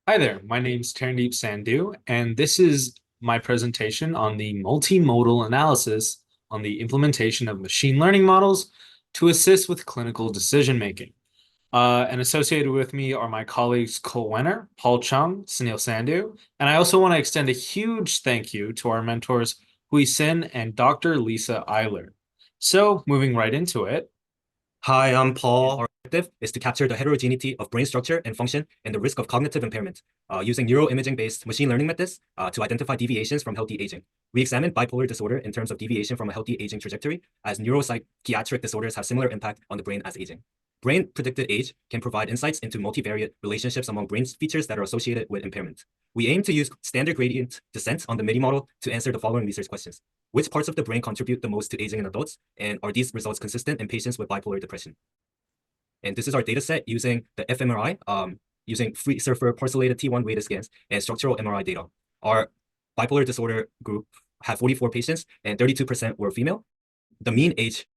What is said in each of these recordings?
Hi there, my name's Terrindeep Sandhu, and this is my presentation on the multimodal analysis on the implementation of machine learning models to assist with clinical decision making. And associated with me are my colleagues Cole Wenner, Paul Chung, Sunil Sandhu, and I also want to extend a huge thank you to our mentors Hui Sin and Dr. Lisa Eiler. So moving right into it. Hi, I'm Paul. Our objective is to capture the heterogeneity of brain structure and function and the risk of cognitive impairment using neuroimaging-based machine learning methods to identify deviations from healthy aging. We examined bipolar disorder in terms of deviation from a healthy aging trajectory, as neuropsychiatric disorders have similar impact on the brain as aging. Brain predicted age can provide insights into multivariate relationships among brain features that are associated with impairment. We aim to use standard gradient descent on the MIDI model to answer the following research questions. Which parts of the brain contribute the most to aging in adults? And are these results consistent in patients with bipolar depression? And this is our data set using the fMRI, using free surfer parcellated T1 weighted scans and structural MRI data. Our bipolar disorder group had 44 patients and 32% were female. The mean age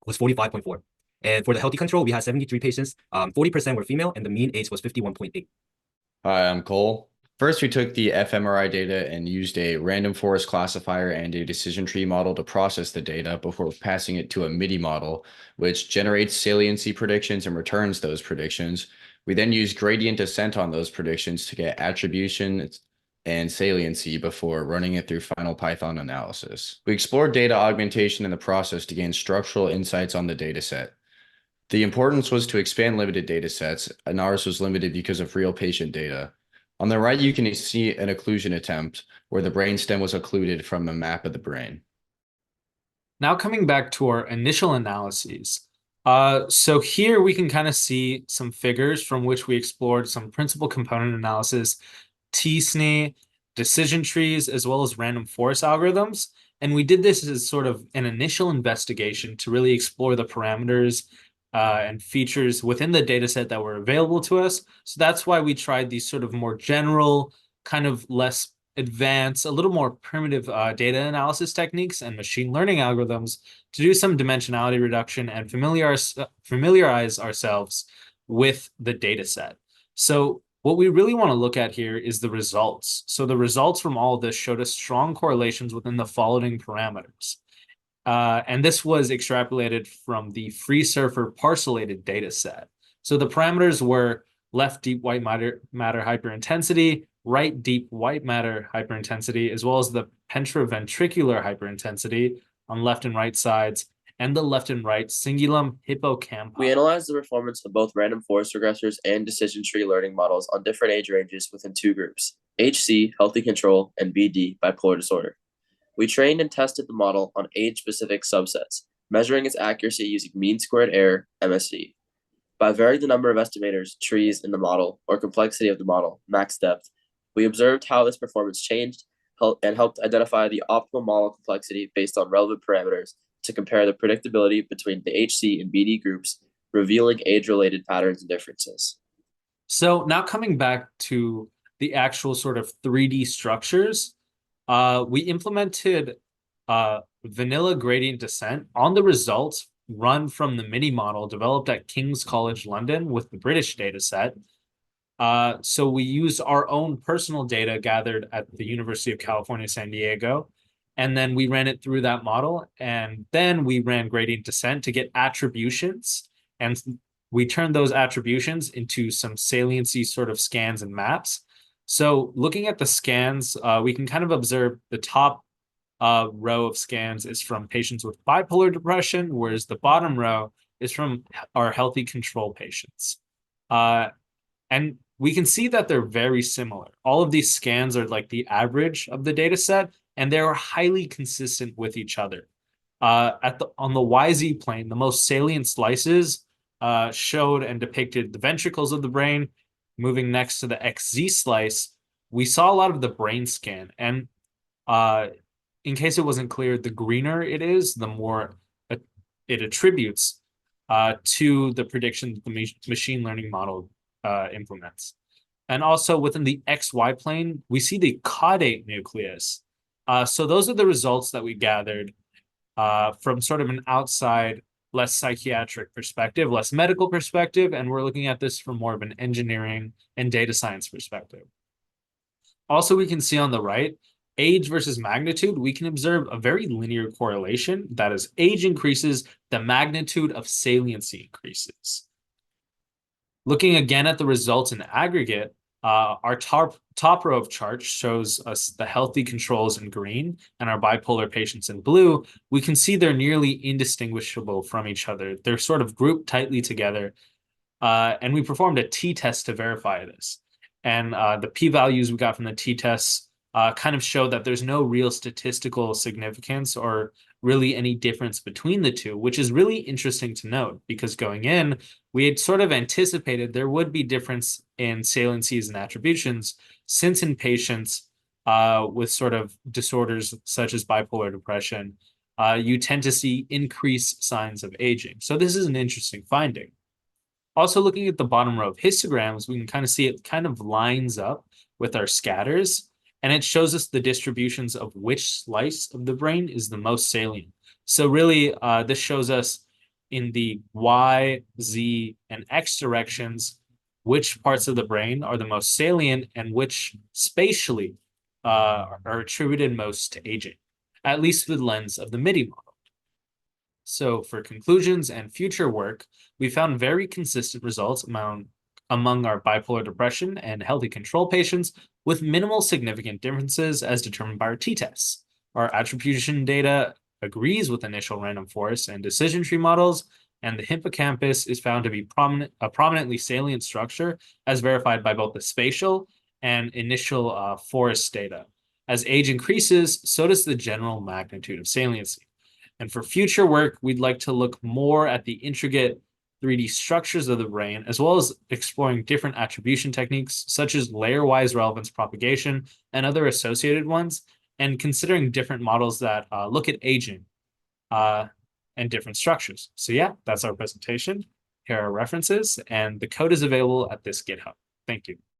was 45.4. And for the healthy control, we had 73 patients, 40% were female, and the mean age was 51.8. Hi, I'm Cole. First, we took the fMRI data and used a random forest classifier and a decision tree model to process the data before passing it to a MIDI model, which generates saliency predictions and returns those predictions. We then use gradient descent on those predictions to get attribution and saliency before running it through final Python analysis. We explored data augmentation in the process to gain structural insights on the data set. The importance was to expand limited data sets, and ours was limited because of real patient data. On the right, you can see an occlusion attempt where the brainstem was occluded from a map of the brain. Now coming back to our initial analyses. So here we can kind of see some figures from which we explored some principal component analysis, t-SNE, decision trees, as well as random forest algorithms. And we did this as sort of an initial investigation to really explore the parameters and features within the data set that were available to us. So that's why we tried these sort of more general, kind of less advanced, a little more primitive data analysis techniques and machine learning algorithms to do some dimensionality reduction and familiarize ourselves with the data set. So what we really want to look at here is the results. So the results from all of this showed us strong correlations within the following parameters. And this was extrapolated from the free surfer parcellated data set. So the parameters were left deep white matter hyperintensity, right deep white matter hyperintensity, as well as the ventricular hyperintensity on left and right sides, and the left and right cingulum hippocampus. We analyzed the performance of both random forest regressors and decision tree learning models on different age ranges within two groups, HC, healthy control, and BD, bipolar disorder. We trained and tested the model on age-specific subsets, measuring its accuracy using mean squared error, MSE. By varying the number of estimators, trees in the model, or complexity of the model, max depth, we observed how this performance changed and helped identify the optimal model complexity based on relevant parameters to compare the predictability between the HC and BD groups, revealing age-related patterns and differences. So now coming back to the actual sort of 3D structures, we implemented vanilla gradient descent on the results run from the MIDI model developed at King's College London with the British data set. So we used our own personal data gathered at the University of California, San Diego, and then we ran it through that model, and then we ran gradient descent to get attributions, and we turned those attributions into some saliency sort of scans and maps. So looking at the scans, we can kind of observe the top row of scans is from patients with bipolar depression, whereas the bottom row is from our healthy control patients. And we can see that they're very similar. All of these scans are like the average of the data set, and they're highly consistent with each other. On the YZ plane, the most salient slices showed and depicted the ventricles of the brain. Moving next to the XZ slice, we saw a lot of the brain scan. And in case it wasn't clear, the greener it is, the more it attributes to the prediction that the machine learning model implements. And also within the XY plane, we see the caudate nucleus. So those are the results that we gathered from sort of an outside less psychiatric perspective, less medical perspective, and we're looking at this from more of an engineering and data science perspective. Also, we can see on the right, age versus magnitude, we can observe a very linear correlation. That is, age increases, the magnitude of saliency increases. Looking again at the results in aggregate, our top row of charts shows us the healthy controls in green and our bipolar patients in blue. We can see they're nearly indistinguishable from each other. They're sort of grouped tightly together. And we performed a t-test to verify this. And the p-values we got from the t-tests kind of show that there's no real statistical significance or really any difference between the two, which is really interesting to note because going in, we had sort of anticipated there would be difference in saliencies and attributions since in patients with sort of disorders such as bipolar depression, you tend to see increased signs of aging. So this is an interesting finding. Also, looking at the bottom row of histograms, we can kind of see it kind of lines up with our scatters, and it shows us the distributions of which slice of the brain is the most salient. So really, this shows us in the Y, Z, and X directions, which parts of the brain are the most salient and which spatially are attributed most to aging, at least through the lens of the MIDI model. So for conclusions and future work, we found very consistent results among our bipolar depression and healthy control patients with minimal significant differences as determined by our t-tests. Our attribution data agrees with initial random forest and decision tree models, and the hippocampus is found to be a prominently salient structure as verified by both the spatial and initial forest data. As age increases, so does the general magnitude of saliency. And for future work, we'd like to look more at the intricate 3D structures of the brain, as well as exploring different attribution techniques, such as layer-wise relevance propagation and other associated ones, and considering different models that look at aging and different structures. So yeah, that's our presentation. Here are references, and the code is available at this GitHub. Thank you.